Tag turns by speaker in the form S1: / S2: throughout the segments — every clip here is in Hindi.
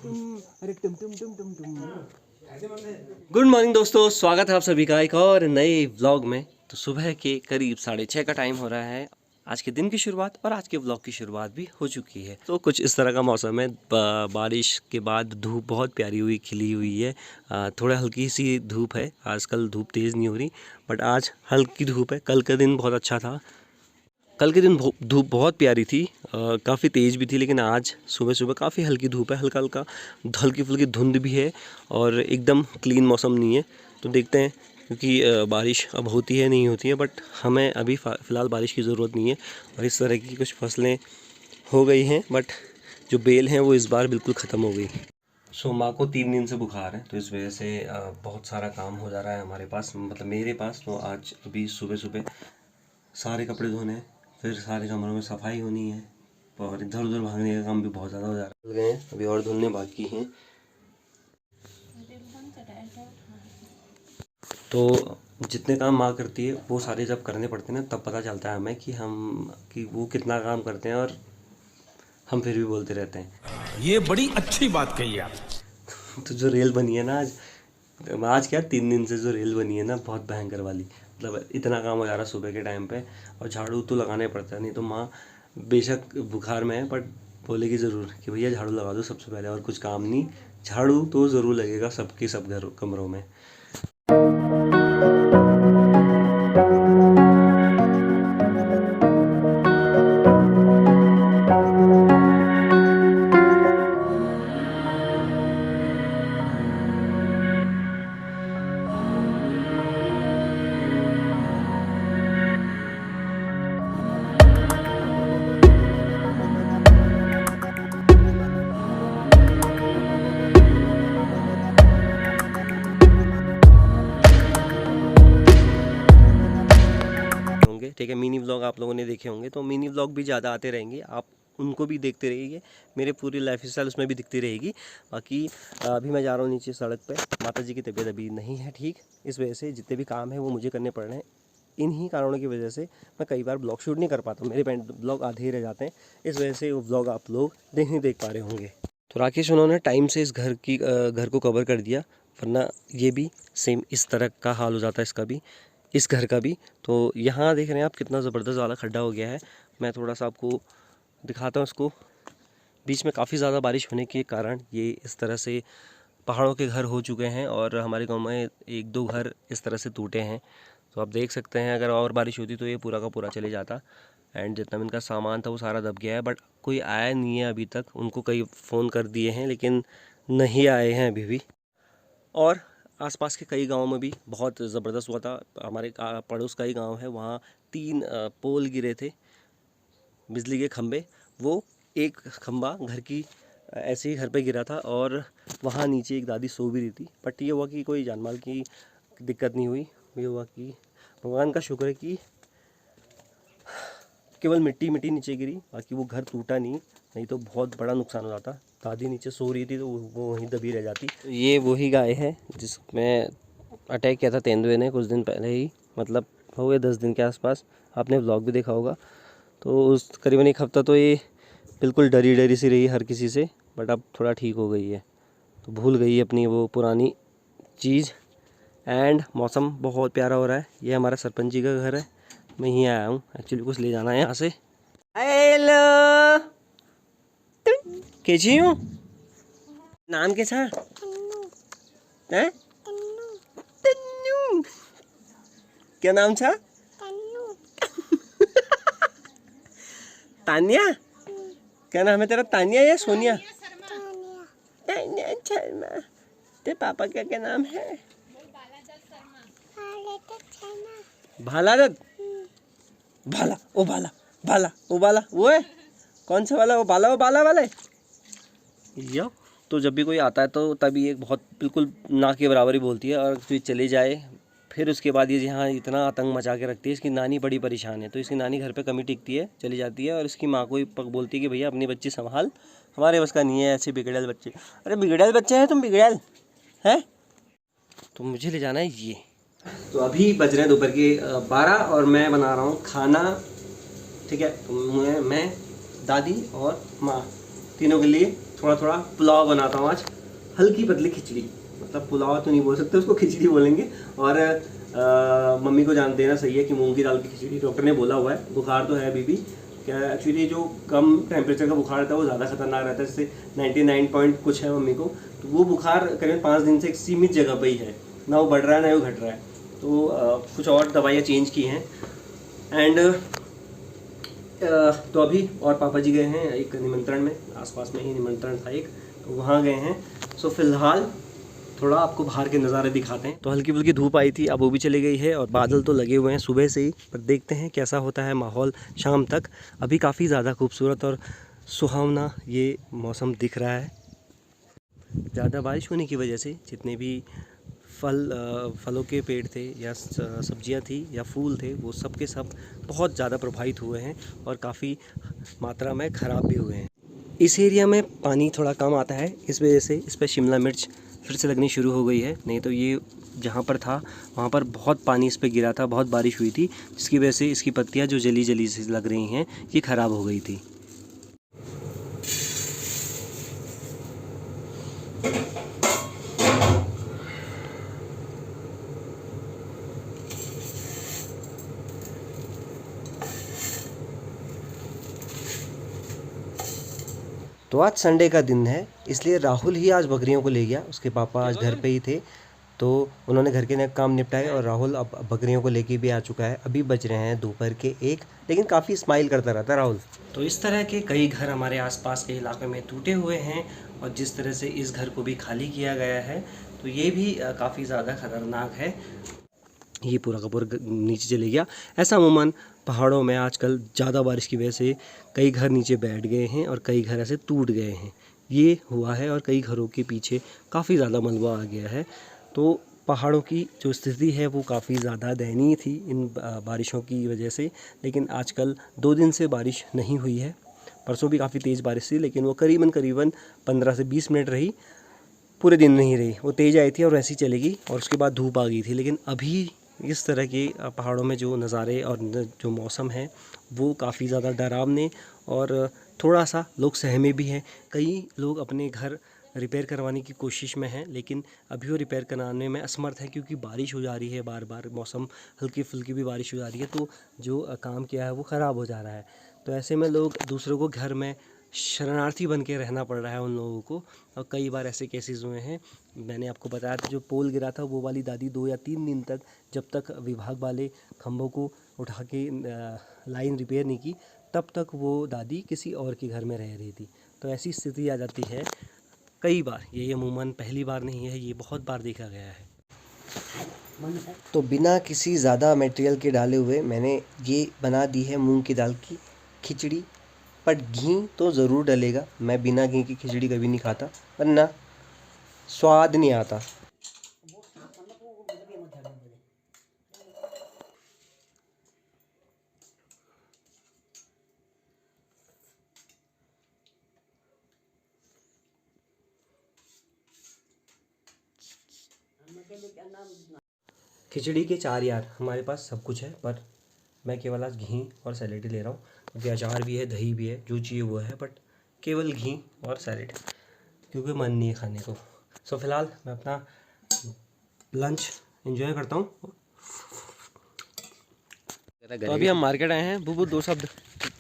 S1: अरे टुम टुम टुम टुम टुम। गुड मॉर्निंग दोस्तों, स्वागत है आप सभी का एक और नए व्लॉग में। तो सुबह के करीब 6:30 का टाइम हो रहा है। आज के दिन की शुरुआत और आज के व्लॉग की शुरुआत भी हो चुकी है। तो कुछ इस तरह का मौसम है। बारिश के बाद धूप बहुत प्यारी हुई खिली हुई है। थोड़ा हल्की सी धूप है। आजकल धूप तेज़ नहीं हो रही, बट आज हल्की धूप है। कल का दिन बहुत अच्छा था। कल के दिन धूप बहुत प्यारी थी, काफ़ी तेज़ भी थी, लेकिन आज सुबह सुबह काफ़ी हल्की धूप है। हल्का हल्का हल्की फुल्की धुंध भी है और एकदम क्लीन मौसम नहीं है। तो देखते हैं, क्योंकि बारिश अब होती है नहीं होती है, बट हमें अभी फ़िलहाल बारिश की ज़रूरत नहीं है। और इस तरह की कुछ फसलें हो गई हैं, बट जो बेल हैं वो इस बार बिल्कुल ख़त्म हो गई। सो माँ को 3 दिन से बुखार है, तो इस वजह से बहुत सारा काम हो जा रहा है हमारे पास, मतलब मेरे पास। तो आज अभी सुबह सुबह सारे कपड़े धोने हैं, फिर सारे कमरों में सफाई होनी है, और इधर उधर भागने का काम भी बहुत ज़्यादा हो जा रहा है। अभी और धुलने बाकी हैं। तो जितने काम माँ करती है वो सारे जब करने पड़ते हैं ना, तब पता चलता है हमें कि वो कितना काम करते हैं, और हम फिर भी बोलते रहते हैं।
S2: ये बड़ी अच्छी बात कही आप।
S1: तो जो रेल बनी है ना आज क्या 3 दिन से जो रेल बनी है ना, बहुत भयंकर वाली, मतलब इतना काम हो जा रहा है सुबह के टाइम पे। और झाड़ू तो लगाना ही पड़ता है, नहीं तो माँ बेशक बुखार में है, बट बोलेगी ज़रूर कि भैया झाड़ू लगा दो सबसे पहले, और कुछ काम नहीं, झाड़ू तो ज़रूर लगेगा सबके सब घर कमरों में। ठीक है, मिनी व्लॉग आप लोगों ने देखे होंगे, तो मिनी व्लॉग भी ज़्यादा आते रहेंगे, आप उनको भी देखते रहिए। मेरे पूरी लाइफ स्टाइल उसमें भी दिखती रहेगी। बाकी अभी मैं जा रहा हूँ नीचे सड़क पे। माता जी की तबीयत अभी नहीं है ठीक, इस वजह से जितने भी काम हैं वो मुझे करने पड़ रहे हैं। इन्हीं कारणों की वजह से मैं कई बार ब्लॉग शूट नहीं कर पाता हूँ, मेरे ब्लॉग आधे ही रह जाते हैं। इस वजह से वो ब्लॉग आप लोग नहीं देख पा रहे होंगे। तो राकेश उन्होंने टाइम से इस घर को कवर कर दिया, वरना ये भी सेम इस तरह का हाल हो जाता है, इसका भी, इस घर का भी। तो यहाँ देख रहे हैं आप कितना ज़बरदस्त वाला खड्डा हो गया है। मैं थोड़ा सा आपको दिखाता हूँ इसको। बीच में काफ़ी ज़्यादा बारिश होने के कारण ये इस तरह से पहाड़ों के घर हो चुके हैं, और हमारे गांव में 1-2 घर इस तरह से टूटे हैं। तो आप देख सकते हैं, अगर और बारिश होती तो ये पूरा का पूरा चले जाता। एंड जितना भी इनका सामान था वो सारा दब गया है, बट कोई आया नहीं है अभी तक। उनको कई फ़ोन कर दिए हैं, लेकिन नहीं आए हैं अभी भी। और आसपास के कई गांवों में भी बहुत ज़बरदस्त हुआ था। हमारे पड़ोस का ही गांव है, वहाँ 3 पोल गिरे थे, बिजली के खंभे। वो एक खंभा घर की ऐसे ही घर पे गिरा था, और वहाँ नीचे एक दादी सो भी रही थी। बट ये हुआ कि कोई जानमाल की दिक्कत नहीं हुई। ये हुआ कि भगवान का शुक्र है कि केवल मिट्टी मिट्टी नीचे गिरी, बाकी वो घर टूटा नहीं तो बहुत बड़ा नुकसान हो जाता। दादी नीचे सो रही थी तो वो वहीं दबी रह जाती। ये वही गाय है जिसमें अटैक किया था तेंदुए ने कुछ दिन पहले ही, मतलब हो गए 10 दिन के आसपास। आपने व्लॉग भी देखा होगा। तो उस करीबन 1 हफ्ता तो ये बिल्कुल डरी डरी सी रही हर किसी से, बट अब थोड़ा ठीक हो गई है। तो भूल गई अपनी वो पुरानी चीज़। एंड मौसम बहुत प्यारा हो रहा है। ये हमारा सरपंच जी का घर है, मैं यहीं आया हूँ, एक्चुअली कुछ ले जाना है यहाँ से। हेलो, कैसी हूँ? नाम कैसा है? तन्नू। क्या नाम था? तानिया। क्या नाम है तेरा? तानिया या सोनिया? तानिया शर्मा। तेरे पापा का क्या नाम है? भाला दत्त। भाला ओ भाला, भाला ओ भाला, वो है कौन सा वाला? वो बाला वाला है। यो तो जब भी कोई आता है तो तभी एक बहुत बिल्कुल ना के बराबर ही बोलती है, और फिर चले जाए। फिर उसके बाद ये यहाँ इतना आतंक मचा के रखती है। इसकी नानी बड़ी परेशान है, तो इसकी नानी घर पे कमी टिकती है, चली जाती है, और इसकी माँ को ही बोलती है कि भैया अपनी बच्ची संभाल, हमारे बस का नहीं है ऐसे बिगड़ैल बच्चे। अरे बिगड़ैल बच्चे हैं तुम, बिगड़ैल हैं? तो मुझे ले जाना है ये। तो अभी बज रहे हैं दोपहर के 12, और मैं बना रहा हूँ खाना। ठीक है, तो मैं दादी और माँ तीनों के लिए थोड़ा थोड़ा पुलाव बनाता हूँ आज, हल्की पतली खिचड़ी, मतलब पुलाव तो नहीं बोल सकते उसको, खिचड़ी बोलेंगे। और मम्मी को जान देना सही है कि मूंग की दाल की खिचड़ी, डॉक्टर ने बोला हुआ है। बुखार तो है अभी भी, क्या एक्चुअली जो कम टेम्परेचर का बुखार रहता है वो ज़्यादा खतरनाक रहता है, जैसे 99 पॉइंट कुछ है मम्मी को, तो वो बुखार करीबन 5 दिन से एक सीमित जगह पर ही है, ना वो बढ़ रहा है ना वो घट रहा है। तो कुछ और दवाइयाँ चेंज की हैं। एंड तो अभी और पापा जी गए हैं एक निमंत्रण में, आसपास में ही निमंत्रण था एक, तो वहाँ गए हैं। सो फिलहाल थोड़ा आपको बाहर के नज़ारे दिखाते हैं। तो हल्की फुल्की धूप आई थी, अब वो भी चली गई है और बादल तो लगे हुए हैं सुबह से ही, पर देखते हैं कैसा होता है माहौल शाम तक। अभी काफ़ी ज़्यादा खूबसूरत और सुहावना ये मौसम दिख रहा है। ज़्यादा बारिश होने की वजह से जितने भी फलों के पेड़ थे या सब्जियां थी या फूल थे, वो सब के सब बहुत ज़्यादा प्रभावित हुए हैं और काफ़ी मात्रा में ख़राब भी हुए हैं। इस एरिया में पानी थोड़ा कम आता है, इस वजह से इस पर शिमला मिर्च फिर से लगनी शुरू हो गई है। नहीं तो ये जहाँ पर था वहाँ पर बहुत पानी इस पर गिरा था, बहुत बारिश हुई थी, जिसकी वजह से इसकी पत्तियाँ जो जली जली से लग रही हैं ये ख़राब हो गई थी। तो आज संडे का दिन है, इसलिए राहुल ही आज बकरियों को ले गया। उसके पापा आज घर पे ही थे, तो उन्होंने घर के काम निपटाए और राहुल अब बकरियों को लेके भी आ चुका है। अभी बज रहे हैं दोपहर के 1, लेकिन काफ़ी स्माइल करता रहता है राहुल। तो इस तरह के कई घर हमारे आसपास के इलाके में टूटे हुए हैं, और जिस तरह से इस घर को भी खाली किया गया है, तो ये भी काफ़ी ज़्यादा ख़तरनाक है। ये पूरा का पूरा नीचे चले गया। ऐसा अमूमन पहाड़ों में आजकल ज़्यादा बारिश की वजह से कई घर नीचे बैठ गए हैं और कई घर ऐसे टूट गए हैं, ये हुआ है। और कई घरों के पीछे काफ़ी ज़्यादा मलबा आ गया है। तो पहाड़ों की जो स्थिति है वो काफ़ी ज़्यादा दयनीय थी इन बारिशों की वजह से। लेकिन आजकल 2 दिन से बारिश नहीं हुई है। परसों भी काफ़ी तेज़ बारिश थी, लेकिन वो करीबन 15 से 20 मिनट रही, पूरे दिन नहीं रही। वो तेज़ आई थी और वैसी चलेगी, और उसके बाद धूप आ गई थी। लेकिन अभी इस तरह के पहाड़ों में जो नज़ारे और जो मौसम है वो काफ़ी ज़्यादा डरावने और थोड़ा सा लोग सहमे भी हैं। कई लोग अपने घर रिपेयर करवाने की कोशिश में हैं, लेकिन अभी वो रिपेयर कराने में असमर्थ है, क्योंकि बारिश हो जा रही है बार बार, मौसम हल्की फुल्की भी बारिश हो जा रही है, तो जो काम किया है वो ख़राब हो जा रहा है। तो ऐसे में लोग दूसरों को घर में शरणार्थी बन के रहना पड़ रहा है उन लोगों को। और कई बार ऐसे केसेस हुए हैं, मैंने आपको बताया था जो पोल गिरा था, वो वाली दादी 2 या 3 दिन तक, जब तक विभाग वाले खंभों को उठा के लाइन रिपेयर नहीं की, तब तक वो दादी किसी और के घर में रह रही थी। तो ऐसी स्थिति आ जाती है कई बार। ये अमूमन पहली बार नहीं है, ये बहुत बार देखा गया है। तो बिना किसी ज़्यादा मटेरियल के डाले हुए मैंने ये बना दी है मूंग की दाल की खिचड़ी। पर घी तो ज़रूर डलेगा, मैं बिना घी की खिचड़ी कभी नहीं खाता, वरना स्वाद नहीं आता। खिचड़ी के 4 यार, हमारे पास सब कुछ है, पर मैं केवल आज घी और सैलेड ही ले रहा हूँ, क्योंकि अचार भी है, दही भी है, जो चाहिए वो है, बट केवल घी और सैलेड, क्योंकि मन नहीं है खाने को। सो फिलहाल मैं अपना लंच एंजॉय करता हूँ। तो अभी हम मार्केट आए हैं। बुबू 2 शब्द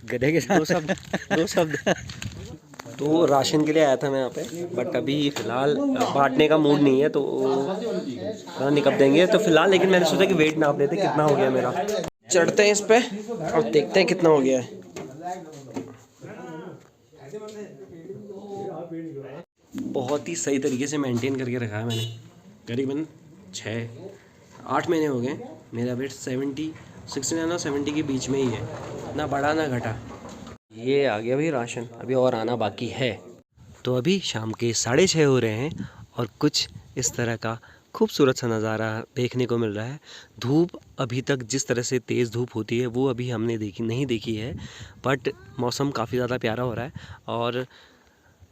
S1: गधे के साथ, 2 शब्द। तो राशन के लिए आया था मैं यहाँ पे, बट अभी फ़िलहाल बांटने का मूड नहीं है, तो पता नहीं कब देंगे। तो फिलहाल लेकिन मैंने सोचा कि वेट नाप लेते कितना हो गया मेरा। चढ़ते हैं इस पे और देखते हैं कितना हो गया है। बहुत ही सही तरीके से मेंटेन करके रखा है मैंने। करीबन 6-8 महीने हो गए। मेरा वेट 69 और 70 के बीच में ही है, ना बढ़ा ना घटा। ये आ गया भाई राशन, अभी और आना बाकी है। तो अभी शाम के 6:30 हो रहे हैं और कुछ इस तरह का खूबसूरत सा नज़ारा देखने को मिल रहा है। धूप अभी तक जिस तरह से तेज़ धूप होती है वो अभी हमने नहीं देखी है, बट मौसम काफ़ी ज़्यादा प्यारा हो रहा है। और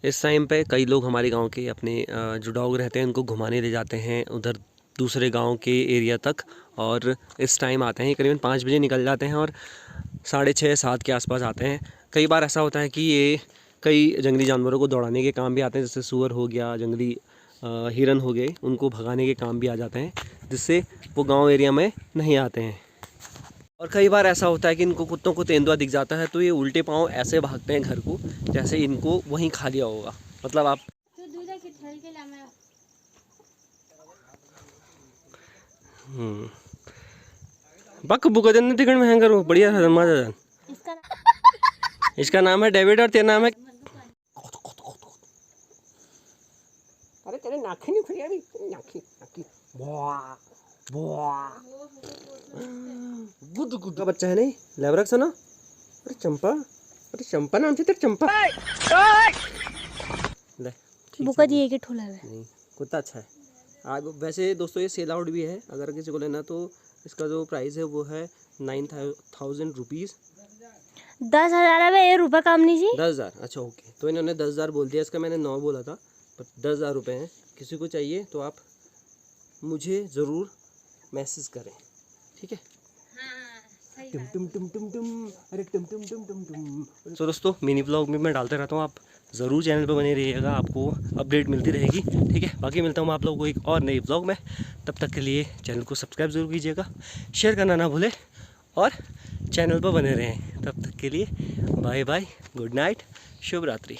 S1: इस टाइम पे कई लोग हमारे गांव के अपने जो डॉग रहते हैं उनको घुमाने ले जाते हैं उधर दूसरे गांव के एरिया तक, और इस टाइम आते हैं करीबन 5 बजे निकल जाते हैं और 6:30-7 के आसपास आते हैं। कई बार ऐसा होता है कि ये कई जंगली जानवरों को दौड़ाने के काम भी आते हैं, जैसे सुअर हो गया, जंगली हिरन हो गए, उनको भगाने के काम भी आ जाते हैं, जिससे वो गांव एरिया में नहीं आते हैं। और कई बार ऐसा होता है कि इनको कुत्तों को तेंदुआ दिख जाता है तो ये उल्टे पांव ऐसे भागते हैं घर को, जैसे इनको वहीं खा लिया होगा। मतलब आप बक बुका दिन तिकड़ में हैंगर हो बढ़िया है मजा। इसका नाम है डेविड और तेरा नाम है, अरे तेरे नाखी नहीं फड़ी अभी, नाखी नाखी बुआ बुआ गुड गुड का बच्चा है नहीं लेवरक्स है ना। अरे चंपा नाम से तेरा चंपा ले
S3: बुका दिए के ठोला है
S1: नहीं, कुत्ता अच्छा है। आज वैसे दोस्तों ये सेल आउट भी है, अगर किसी को लेना तो इसका जो प्राइस है वो है 9,000 रुपीज़।
S3: 10,000 में 1 रुपये काम नहीं जी।
S1: 10,000 अच्छा ओके, तो इन्होंने 10,000 बोल दिया, इसका मैंने 9 बोला था, पर 10,000 रुपये हैं। किसी को चाहिए तो आप मुझे ज़रूर मैसेज करें, ठीक है। टुम टुम टुम टुम टुम, अरे टुम टुम टुम टुम टुम। तो दोस्तों मिनी ब्लॉग में मैं डालते रहता हूँ, आप ज़रूर चैनल पर बने रहिएगा, आपको अपडेट मिलती रहेगी, ठीक है। बाकी मिलता हूँ आप लोगों को एक और नई ब्लॉग में, तब तक के लिए चैनल को सब्सक्राइब ज़रूर कीजिएगा, शेयर करना ना भूलें और चैनल पर बने रहें। तब तक के लिए बाय बाय, गुड नाइट, शुभ रात्रि।